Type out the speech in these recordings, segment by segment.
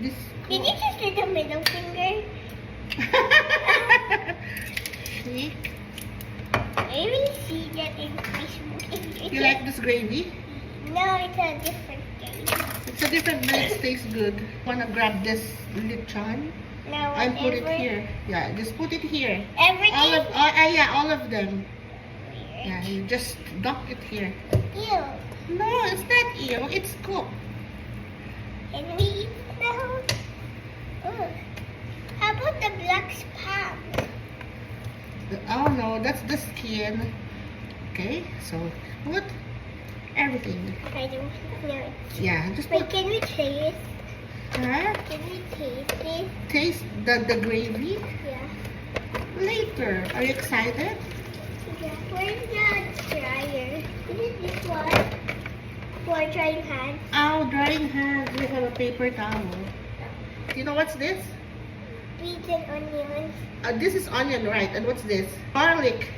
this. Did you just do the middle finger? Shake. I will see that in Facebook. You like this gravy? No, it's a different game. It's a different, but it tastes good. Wanna grab this lechon No, and put it whatever. here? Yeah, just put it here. Everything? Yeah, all of them. Weird. Yeah, you just dump it here. Ew. No, it's not ew. It's cooked. Can we eat now? Oh. How about the black spam? Oh no, that's the skin. Okay, so put everything. I don't know. Yeah, just Wait, put. can we taste? Huh? Can we taste this? Taste the gravy Yeah. later. Are you excited? Yeah. Where's the dryer? Is it this one? For drying hands? Oh, drying hands. We have a paper towel. You know what's this? Beets and onions. This is onion, right? And what's this? Garlic.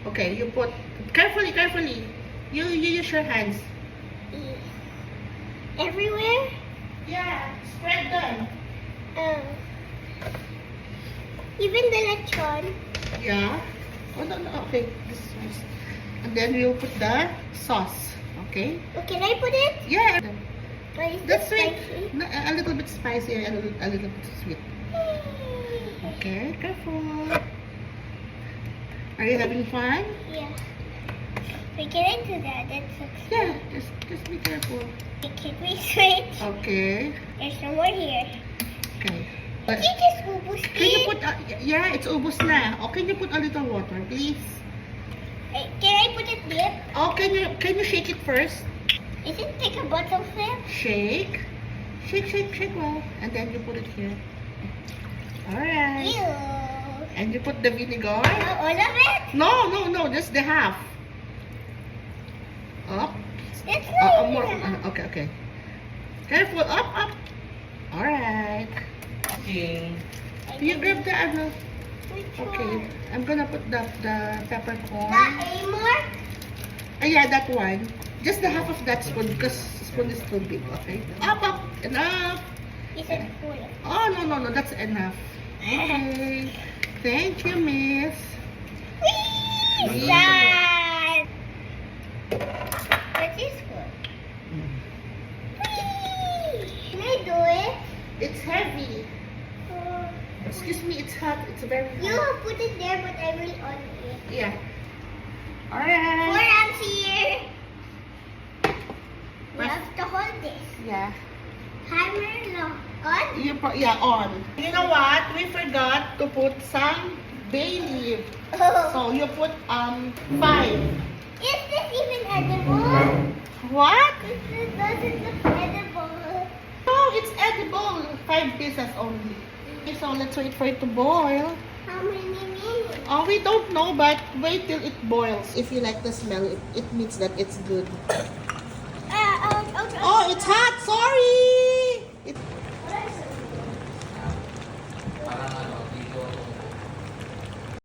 Okay, you put carefully, carefully. You use your hands. Everywhere? Yeah, spread them. Um, even the lechon. Yeah. Oh no, no. Okay, this is. And then we'll put the sauce. Okay. Oh, can I put it? Yeah. Or is That's this sweet. spicy? No, a little bit spicy and a little bit sweet. Okay, careful. Are you having fun? Yeah. We get into that. That's so Yeah, just be careful. Can we switch? Okay. There's some more here. Okay. Did But you just ubus can you it? put yeah, it's ubos na. Or can you put a little water, please? Can I put it dip? Oh, can you shake it first? Is it like a bottle flip? Shake. Shake well. And then you put it here. Alright. Ew. And you put the vinegar. Oh, all of it? No, just the half. Up. That's not More. enough. Okay. Careful. Up. Alright. Okay. You grab the ano. Which Okay. one? I'm gonna put the peppercorn. A more? Yeah, that one. Just the half of that spoon because spoon is too big. Okay. Up. Enough. Is it full? Oh, no. That's enough. Okay. Thank you, miss. Whee! Yeah. Sad. What is full? Whee! Can I do it? It's heavy. Oh. Excuse me, it's hot. It's very You hot. put it there, but I will on it. Yeah. Four Alright. amps here. We Press- have to hold this. Yeah. Hammer lock on. On. You know what? We forgot to put some bay leaf. Oh. So you put 5. Is this even edible? What? This doesn't look edible. No, it's edible. 5 pieces only. Okay, so let's wait for it to boil. How many minutes? Oh, we don't know, but wait till it boils. If you like the smell, it means that it's good.